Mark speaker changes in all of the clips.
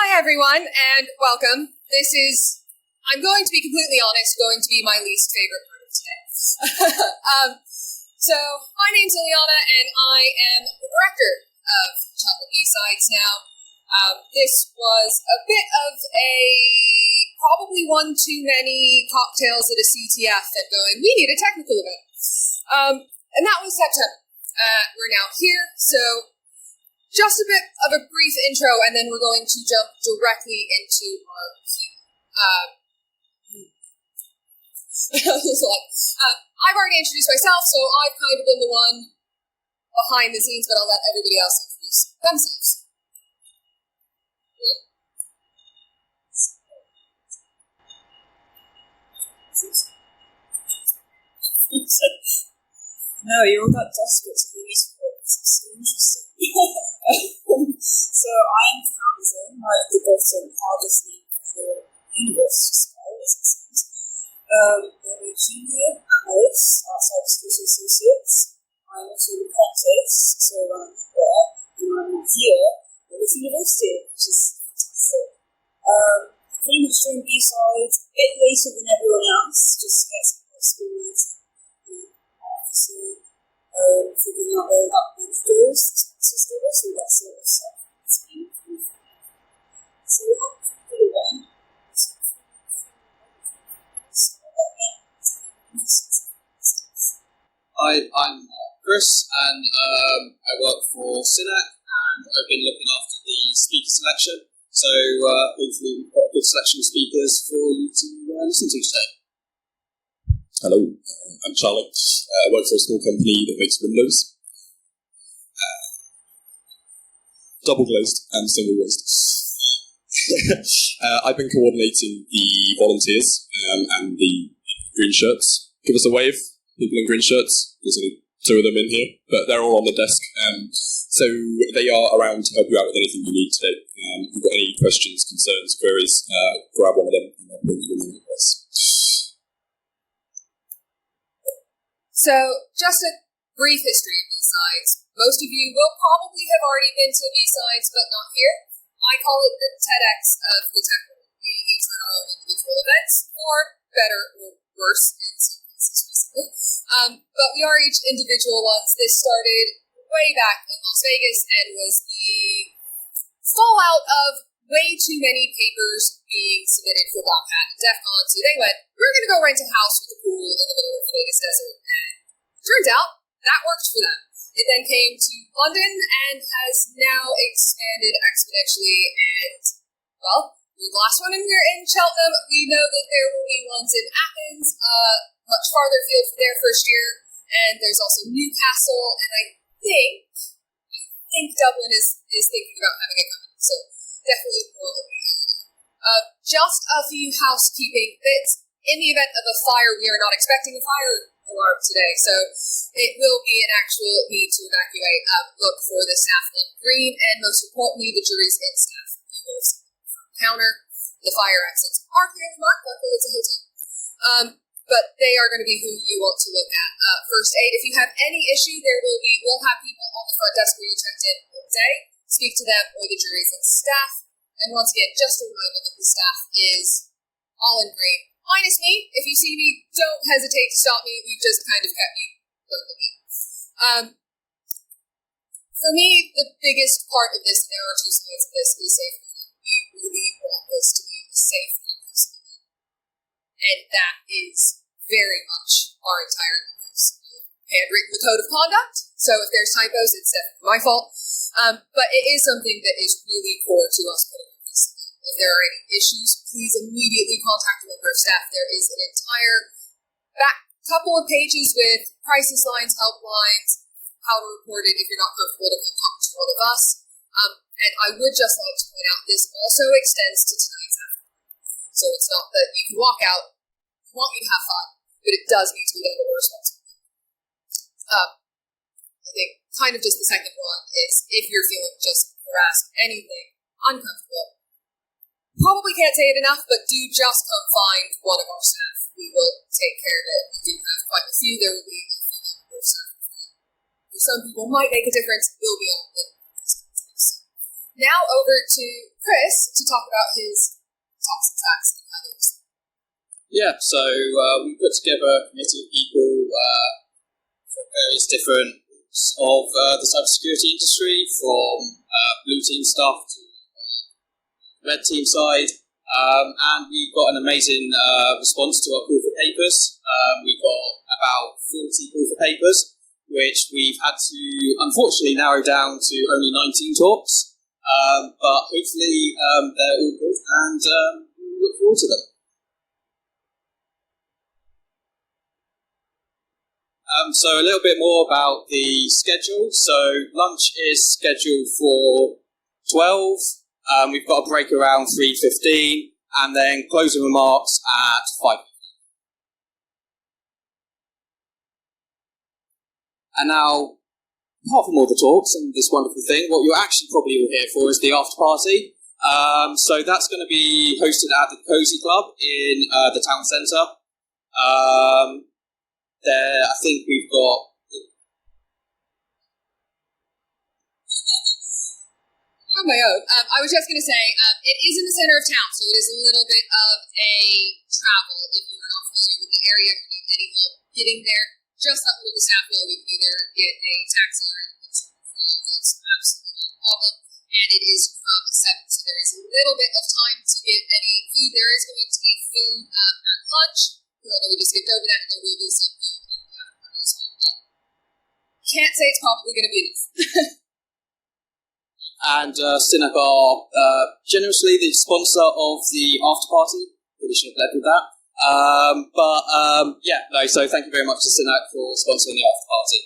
Speaker 1: Hi everyone, and welcome. This is, I'm going to be completely honest, going to be my least favorite part of today. So, my name's Ileana, and I am the director of Cheltenham BSides now. This was a bit of a, probably one too many cocktails at a CTF and going, we need a technical event. And that was September. We're now here, so just a bit of a brief intro, and then we're going to jump directly into our I've already introduced myself, so I've kind of been the one behind the scenes, but I'll let everybody else introduce themselves.
Speaker 2: No, you're all that desperate to be useful. This is so interesting. So I'm Townsend, right at the bottom, hardest name for the universe to spell, as it seems. I'm a junior analyst outside of Security Associates. I'm also an apprentice, so I'm there, and I'm not here at this university, which is fantastic. Pretty much doing B-sides a bit later than everyone else, just get some experience and obviously figuring out where that doors, systems, and that sort of stuff. It's been fun. So we have to do that.
Speaker 3: Hi, I'm Chris, and I work for SINAC, and I've been looking after the speaker selection. So hopefully we've got a good selection of speakers for you to listen to today.
Speaker 4: Hello, I'm Charlie. I work for a small company that makes windows. Double glazed and single glazed. I've been coordinating the volunteers and the green shirts. Give us a wave, people in green shirts. There's only two of them in here, but they're all on the desk. So they are around to help you out with anything you need today. If you've got any questions, concerns, queries, grab one of them and they'll bring you in the place.
Speaker 1: So, just a brief history of BSides. Most of you will probably have already been to BSides, but not here. I call it the TEDx of the tech world. We use our own individual events, for better or worse in some cases recently. But we are each individual ones. This started way back in Las Vegas and was the fallout of way too many papers being submitted for Black Hat and DEF CON. So they went, we're going to go rent a house with a pool in the middle of the Vegas desert. And turns out that worked for them. It then came to London and has now expanded exponentially. And, well, the last one in Cheltenham, we know that there will be ones in Athens, much farther afield for their first year. And there's also Newcastle, and I think Dublin is thinking about having it coming. So definitely more than we have. Just a few housekeeping bits. In the event of a fire, we are not expecting a fire alarm today, so it will be an actual need to evacuate. Look for the staff in green, and most importantly, the jury's in staff. You will see from the counter. The fire exits are clearly marked, luckily it's a hotel. But they are going to be who you want to look at. First aid, if you have any issue, we'll have people on the front desk where you checked in all day. Speak to them or the jury's and staff. And once again, just a reminder that the staff is all in green. Minus me. If you see me, don't hesitate to stop me. We've just kind of kept you perfectly. For me, the biggest part of this, and there are two sides of this, is safety. We really want this to be a safe and inclusive event. And that is very much our entire ethos. Handwritten the code of conduct, so if there's typos, it's definitely my fault. But it is something that is really core to us putting on this. If there are any issues, please immediately contact the member of staff. There is an entire back couple of pages with crisis lines, helplines, how to report it if you're not comfortable to come talk to one of us. And I would just like to point out, this also extends to tonight's after. So it's not that you can walk out, we want you to have fun, but it does need to be done with a responsibility. I think kind of just the second one is if you're feeling just harassed, anything, uncomfortable, probably can't say it enough, but do just come find one of our staff. We will take care of it. We do have quite a few. There will be a few more staff. For some people might make a difference, it will be on the Now over to Chris to talk about his tax attacks and others.
Speaker 3: Yeah, so we put together a committee of people from various different of the cybersecurity industry, from blue team staff to red team side, and we got an amazing response to our call for papers. We got about 40 call for papers, which we've had to unfortunately narrow down to only 19 talks, but hopefully they're all good, and we look forward to them. So a little bit more about the schedule. So lunch is scheduled for 12. We've got a break around 3:15, and then closing remarks at 5. And now, apart from all the talks and this wonderful thing, what you're actually probably all here for is the after party. So that's going to be hosted at the Cozy Club in the town centre. There, I think we've got.
Speaker 1: On my own, I was just going to say, it is in the center of town, so it is a little bit of a travel if you're not familiar with the area or need any help getting there. Just let the staff know you can either get a taxi or that's absolutely no problem. And it is from 7, so there is a little bit of time to get any food. There is going to be food at lunch. We just skipped over that, and there will be some food at the afternoon as well. Can't say it's probably going to be enough.
Speaker 3: And Synac are generously the sponsor of the after party. Really should have led with that. So thank you very much to Synac for sponsoring the after party.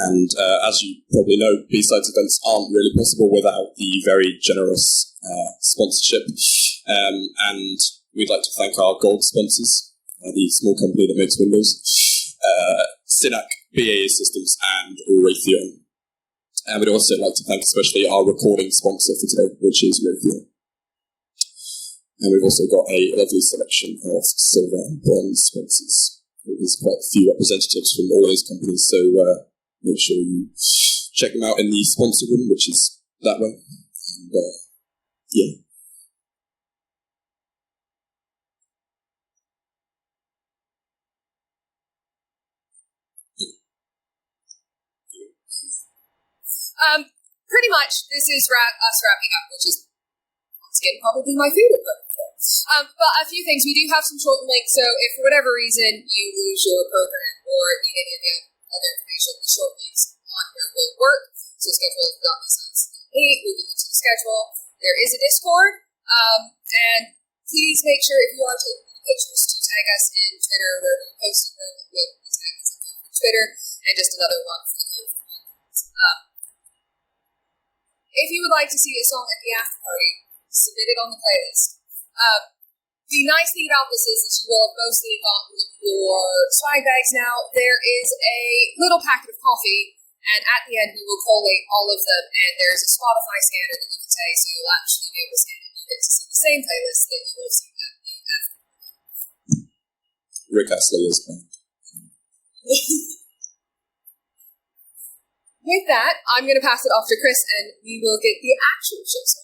Speaker 4: And as you probably know, BSides events aren't really possible without the very generous sponsorship. And we'd like to thank our gold sponsors, the small company that makes windows, Synac, BAE Systems, and Raytheon. And we'd also like to thank especially our recording sponsor for today, which is Raytheon. And we've also got a lovely selection of silver and bronze sponsors. There's quite a few representatives from all those companies, so make sure you check them out in the sponsor room, which is that way. And, yeah.
Speaker 1: Pretty much, this is us wrapping up, which is, once again, probably my favorite part. But a few things. We do have some short links, so if for whatever reason you lose your program or need any other information, the short links on here will work. So schedule.BSides. We can use the schedule. There is a Discord, and please make sure if you are taking pictures to tag us in Twitter, where we posted them with the tags on Twitter, and just another one for the if you would like to see a song at the after party, submit it on the playlist. The nice thing about this is that you will have mostly gotten your swag bags now. There is a little packet of coffee, and at the end we will collate all of them, and there's a Spotify scanner that you can take, so you'll actually be able to scan it. You get to see the same playlist that you will see at the after party.
Speaker 4: Rick Astley is back.
Speaker 1: With that, I'm going to pass it off to Chris, and we will get the actual show started.